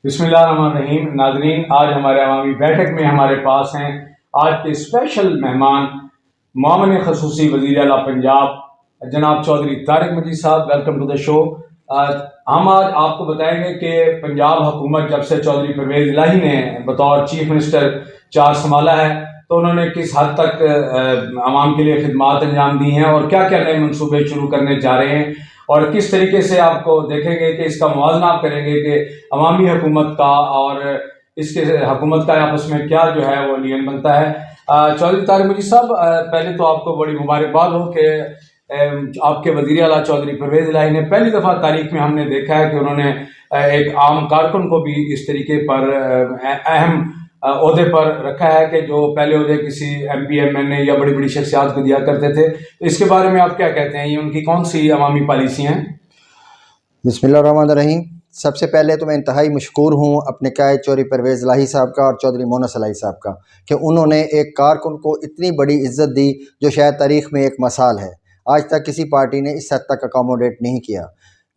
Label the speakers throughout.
Speaker 1: बिस्मिल्लाहिर्रहमानिर्रहीम। नाज़रीन, आज हमारे अवामी बैठक में हमारे पास हैं आज के स्पेशल मेहमान मामले खसूसी वज़ीर आला पंजाब जनाब Chaudhary Tariq Majid sahab. Welcome to the show. हम आज आपको बताएंगे कि पंजाब हुकूमत जब से चौधरी परवेज़ इलाही ने बतौर चीफ मिनिस्टर चार्ज संभाला है तो उन्होंने किस हद तक आवाम के लिए खिदमात अंजाम दी हैं और क्या क्या नए मनसूबे शुरू करने जा रहे हैं और किस तरीके से आपको देखेंगे कि इसका मुवाजना आप करेंगे कि अवामी हुकूमत का और इसके हुकूमत का आपस में क्या जो है वो लियन बनता है। चौधरी तारिक मजीद साहब, पहले तो आपको बड़ी मुबारकबाद हो कि आपके वज़ीर आला चौधरी परवेज़ इलाही ने पहली दफ़ा तारीख में हमने देखा है कि उन्होंने एक आम कारकुन को भी इस तरीके पर अहम ओहदे पर रखा है कि जो पहले ओहदे किसी MP MNA या बड़ी बड़ी शख्सियात को दिया करते थे। तो इसके बारे में आप क्या कहते हैं, ये उनकी कौन सी अवामी पॉलिसी हैं?
Speaker 2: बिस्मिल्लाहिर्रहमानिर्रहीम। सबसे पहले तो मैं इंतहाई मशकूर हूँ अपने कायद चौधरी परवेज़ इलाही साहब का और चौधरी मोनस इलाही साहब का कि उन्होंने एक कारकुन को इतनी बड़ी इज़्ज़त दी जो शायद तारीख़ में एक मिसाल है। आज तक किसी पार्टी ने इस हद तक अकोमोडेट नहीं किया।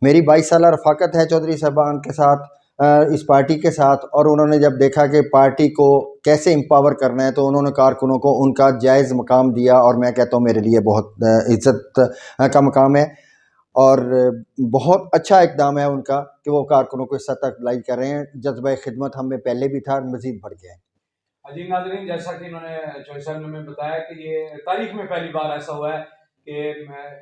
Speaker 2: मेरी 22 साल रफ़ाकत है चौधरी साहबान के साथ, इस पार्टी के साथ, और उन्होंने जब देखा कि पार्टी को कैसे एम्पावर करना है तो उन्होंने कारकुनों को उनका जायज़ मकाम दिया और मैं कहता हूँ मेरे लिए बहुत इज़्ज़त का मकाम है और बहुत अच्छा इक़दाम है उनका कि वो कारकुनों को इस हद तक अप्लाई कर रहे हैं। जज्बा खिदमत हम में पहले भी था और मज़ीद बढ़ गया है।
Speaker 1: जी नाज़रीन, जैसा कि इन्होंने चौधरी साहब ने हमें बताया कि ये तारीख में पहली बार ऐसा हुआ है कि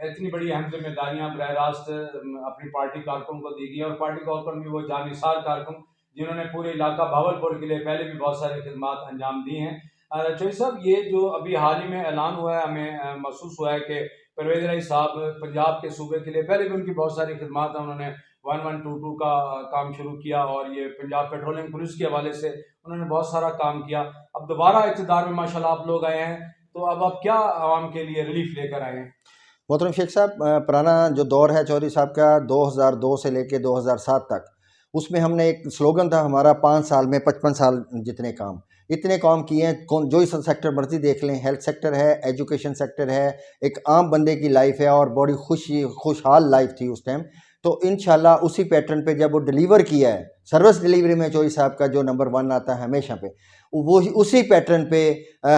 Speaker 1: इतनी बड़ी अहम जिम्मेदारियां बरह रास्त अपनी पार्टी कारकुन को दी गई और पार्टी कारकुन भी वो जानिसार कारकुन जिन्होंने पूरे इलाका भावलपुर के लिए पहले भी बहुत सारी खिदमात अंजाम दी हैं। चौधरी साहब, ये जो अभी हाल ही में ऐलान हुआ है, हमें महसूस हुआ है कि परवेज़ इलाही साहब पंजाब के सूबे के लिए पहले भी उनकी बहुत सारी खिदमात हैं। उन्होंने 1122 का काम शुरू किया और ये पंजाब पेट्रोलिंग पुलिस के हवाले से उन्होंने बहुत सारा काम किया। अब दोबारा इक़्तिदार में माशाल्लाह आप लोग आए हैं, तो अब आप क्या आवाम के लिए रिलीफ लेकर आए हैं?
Speaker 2: मोहतरम शेख साहब, पुराना जो दौर है चौधरी साहब का 2002 से लेके 2007 तक, उसमें हमने एक स्लोगन था हमारा 5 साल में 55 साल जितने काम, इतने काम किए हैं। कौन जो इस सेक्टर मर्जी देख लें, हेल्थ सेक्टर है, एजुकेशन सेक्टर है, एक आम बंदे की लाइफ है और बड़ी खुशहाल लाइफ थी उस टाइम। तो इंशाल्लाह उसी पैटर्न पे जब वो डिलीवर किया है, सर्विस डिलीवरी में चौधरी साहब का जो नंबर 1 आता है हमेशा पे, वो उसी पैटर्न पे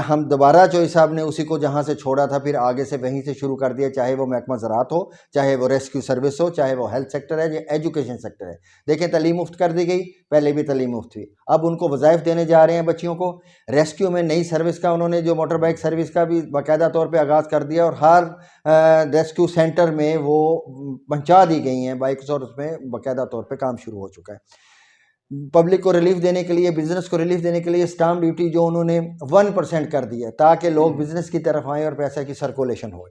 Speaker 2: हम दोबारा चौधरी साहब ने उसी को जहाँ से छोड़ा था फिर आगे से वहीं से शुरू कर दिया, चाहे वो महकमा ज़राअत हो, चाहे वो रेस्क्यू सर्विस हो, चाहे वो हेल्थ सेक्टर है या एजुकेशन सेक्टर है। देखें, तालीम मुफ्त कर दी गई, पहले भी तालीम मुफ्त थी, अब उनको वज़ाइफ देने जा रहे हैं बच्चियों को। रेस्क्यू में नई सर्विस का उन्होंने जो मोटर बाइक सर्विस का भी बाकायदा तौर पर आगाज़ कर दिया और हर रेस्क्यू सेंटर में वो पहुँचा दी गई हैं बाइक्स और उसमें बाकायदा तौर पर काम शुरू हो चुका है। पब्लिक को रिलीफ देने के लिए, बिजनेस को रिलीफ देने के लिए स्टाम्प ड्यूटी जो उन्होंने 1% कर दी है ताकि लोग बिजनेस की तरफ आएँ और पैसा की सर्कुलेशन हो।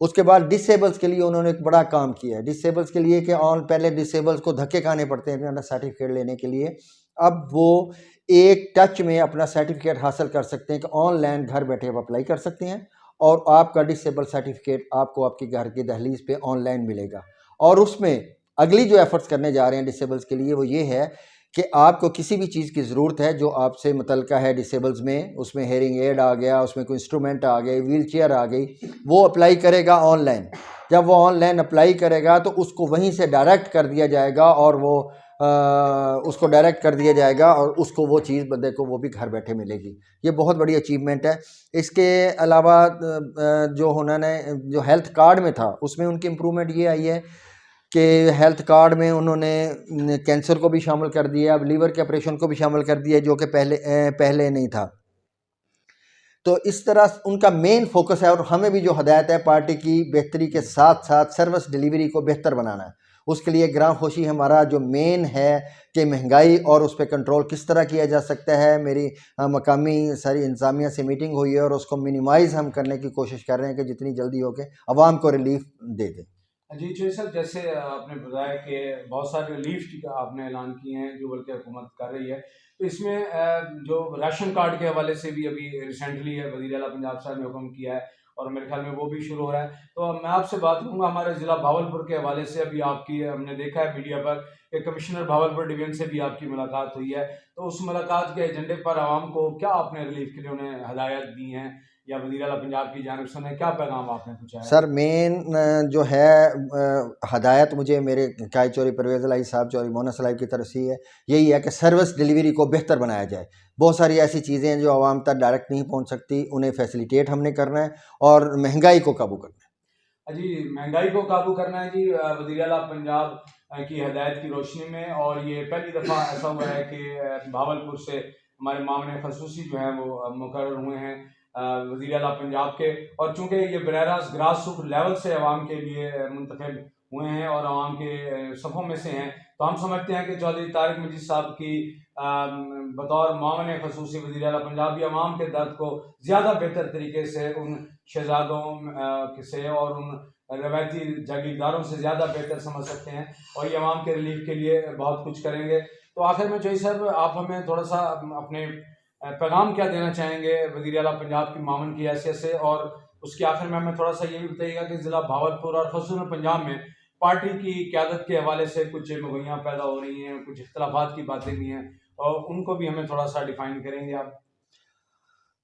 Speaker 2: उसके बाद डिसेबल्स के लिए उन्होंने एक बड़ा काम किया है। डिसेबल्स के लिए कि पहले डिसेबल्स को धक्के खाने पड़ते हैं अपना सर्टिफिकेट लेने के लिए, अब वो एक टच में अपना सर्टिफिकेट हासिल कर सकते हैं कि ऑनलाइन घर बैठे आप अप्लाई कर सकते हैं और आपका डिसेबल सर्टिफिकेट आपको आपकी घर की दहलीज पे ऑनलाइन मिलेगा। और उसमें अगली जो एफर्ट्स करने जा रहे हैं डिसेबल्स के लिए वो ये है कि आपको किसी भी चीज़ की ज़रूरत है जो आपसे मुतल्लिका है डिसेबल्स में, उसमें हेयरिंग एड आ गया, उसमें कोई इंस्ट्रूमेंट आ गए, व्हील चेयर आ गई, वो अप्लाई करेगा ऑनलाइन। जब वो ऑनलाइन अप्लाई करेगा तो उसको वहीं से डायरेक्ट कर दिया जाएगा और वो उसको डायरेक्ट कर दिया जाएगा और उसको वो चीज़ बंदे को वो भी घर बैठे मिलेगी। ये बहुत बड़ी अचीवमेंट है। इसके अलावा जो उन्होंने जो हेल्थ कार्ड में था उसमें उनकी इम्प्रूवमेंट ये आई है कि हेल्थ कार्ड में उन्होंने कैंसर को भी शामिल कर दिया, अब लीवर के ऑपरेशन को भी शामिल कर दिया जो कि पहले नहीं था। तो इस तरह उनका मेन फोकस है और हमें भी जो हदायत है पार्टी की बेहतरी के साथ साथ सर्विस डिलीवरी को बेहतर बनाना है। उसके लिए ग्राम खोशी हमारा जो मेन है कि महंगाई और उस पर कंट्रोल किस तरह किया जा सकता है। मेरी मकामी सारी इंतज़ामिया से मीटिंग हुई है और उसको मिनिमाइज़ हम करने की कोशिश कर रहे हैं कि जितनी जल्दी हो के आवाम को रिलीफ दे दें।
Speaker 1: जी चौधरी साहब, जैसे आपने बताया कि बहुत सारे रिलीफ की आपने ऐलान किए हैं जो बल्कि हुकूमत कर रही है, तो इसमें जो राशन कार्ड के हवाले से भी अभी रिसेंटली है वज़ीर आला पंजाब साहब ने हुक्म किया है और मेरे ख्याल में वो भी शुरू हो रहा है। तो अब मैं आपसे बात करूँगा हमारे ज़िला भावलपुर के हवाले से। अभी आपकी हमने देखा है मीडिया पर कि कमिश्नर भावलपुर डिवीज़न से भी आपकी मुलाकात हुई है, तो उस मुलाकात के एजेंडे पर आवाम को क्या आपने रिलीफ के लिए उन्हें हदायत दी हैं या वज़ीर आला पंजाब की जानिब से उन्हें क्या पैगाम आपने पूछा है?
Speaker 2: सर मेन जो है हदायत मुझे मेरे कायद चौधरी परवेज़ इलाही साहब चौधरी मोहन साहब की तरफ से है, यही है कि सर्विस डिलीवरी को बेहतर बनाया जाए। बहुत सारी ऐसी चीज़ें हैं जो आवाम तक डायरेक्ट नहीं पहुंच सकती, उन्हें फैसिलिटेट हमने करना है और महंगाई को काबू करना है।
Speaker 1: जी, महंगाई को काबू करना है जी, वज़ीर आला पंजाब की हदायत की रोशनी में। और ये पहली दफ़ा ऐसा हुआ है कि भावलपुर से हमारे मामले खसूसी जो हैं वो मुकर्रर हुए हैं वज़ीर आला पंजाब के। और चूँकि ये बराह ग्रास रूट लेवल से अवाम के लिए मुंतखब हुए हैं और अवाम के सफ़ों में से हैं, तो हम समझते हैं कि चौधरी तारिक मजीद साहब की बतौर मामले खसूसी वज़ीर आला पंजाब ये अवाम के दर्द को ज़्यादा बेहतर तरीके से उन शहजादों से और उन रवायती जागीरदारों से ज़्यादा बेहतर समझ सकते हैं और ये अवाम के रिलीफ के लिए बहुत कुछ करेंगे। तो आखिर में चौधरी साहब, आप हमें थोड़ा सा अपने पैगाम क्या देना चाहेंगे वज़ीर आला पंजाब की मामन की हैसियत से, और उसके आखिर में हमें थोड़ा सा ये भी बताइएगा कि ज़िला भावलपुर और ख़ुसूसन पंजाब में पार्टी की क़यादत के हवाले से कुछ मगोइयाँ पैदा हो रही हैं, कुछ इख्तलाफात की बातें भी हैं, और उनको भी हमें थोड़ा सा डिफ़ाइन करेंगे आप?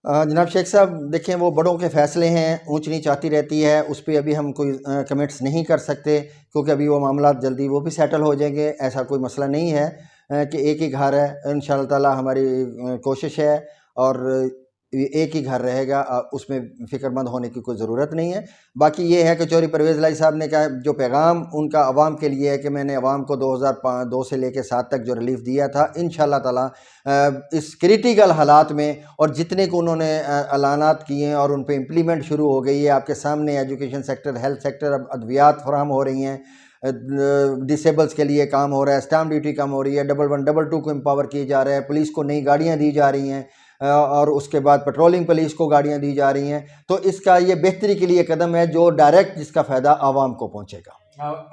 Speaker 2: जनाब शेख साहब देखें, वो बड़ों के फ़ैसले हैं, ऊंच नीच आती रहती है, उस पर अभी हम कोई कमेंट्स नहीं कर सकते क्योंकि अभी वो मामला जल्दी वो भी सेटल हो जाएंगे। ऐसा कोई मसला नहीं है कि एक ही घर है। इंशाअल्लाह ताला हमारी कोशिश है और ये एक ही घर रहेगा, उसमें फ़िक्रमंद होने की कोई ज़रूरत नहीं है। बाकी ये है कि चौधरी परवेज़ इलाही साहब ने कहा, जो पैगाम उनका अवाम के लिए है कि मैंने अवाम को 2002 से लेकर 7 तक जो रिलीफ दिया था, इंशाअल्लाह ताला इस क्रिटिकल हालात में और जितने को उन्होंने ऐलानात किए हैं और उन पे इम्प्लीमेंट शुरू हो गई है, आपके सामने एजुकेशन सेक्टर, हेल्थ सेक्टर, अब अद्वियात फराहम हो रही हैं, डिसेबल्स के लिए काम हो रहा है, स्टैम्प ड्यूटी कम हो रही है, 11 22 को एम्पावर किए जा रहे हैं, पुलिस को नई गाड़ियाँ दी जा रही हैं और उसके बाद पेट्रोलिंग पुलिस को गाड़ियाँ दी जा रही हैं। तो इसका ये बेहतरी के लिए कदम है जो डायरेक्ट जिसका फ़ायदा आवाम को पहुँचेगा।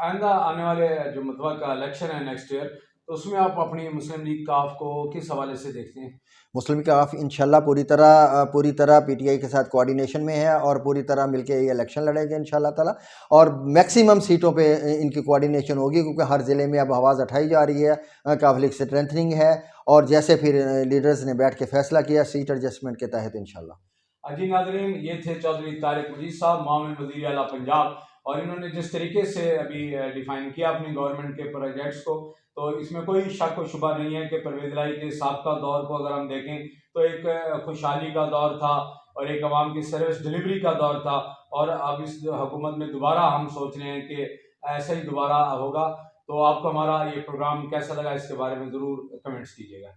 Speaker 1: आइंदा आने वाले जो मुतवक्का इलेक्शन है नेक्स्ट ईयर, तो उसमें आप अपनी मुस्लिम लीग काफ को किस हवाले से देखते हैं?
Speaker 2: मुस्लिम काफ इंशाल्लाह पूरी तरह पीटीआई के साथ कोऑर्डिनेशन में है और पूरी तरह मिलके ये इलेक्शन लड़ेंगे इंशाल्लाह ताला। और मैक्सिमम सीटों पे इनकी कोऑर्डिनेशन होगी क्योंकि हर ज़िले में अब आवाज़ उठाई जा रही है, काफ लीग स्ट्रेंथनिंग है और जैसे फिर लीडर्स ने बैठ के फैसला किया सीट एडजस्टमेंट के तहत इंशाल्लाह।
Speaker 1: जी नाज़रीन, ये थे चौधरी तारिक मजीद साहब, मामून वज़ीर आला पंजाब, और इन्होंने जिस तरीके से अभी डिफ़ाइन किया अपनी गवर्नमेंट के प्रोजेक्ट्स को, तो इसमें कोई शक व शुबा नहीं है कि परवेज़ इलाही के साबका दौर को अगर हम देखें तो एक खुशहाली का दौर था और एक अवाम की सर्विस डिलीवरी का दौर था, और अब इस हुकूमत में दोबारा हम सोच रहे हैं कि ऐसा ही दोबारा होगा। तो आपको हमारा ये प्रोग्राम कैसा लगा, इसके बारे में ज़रूर कमेंट्स कीजिएगा।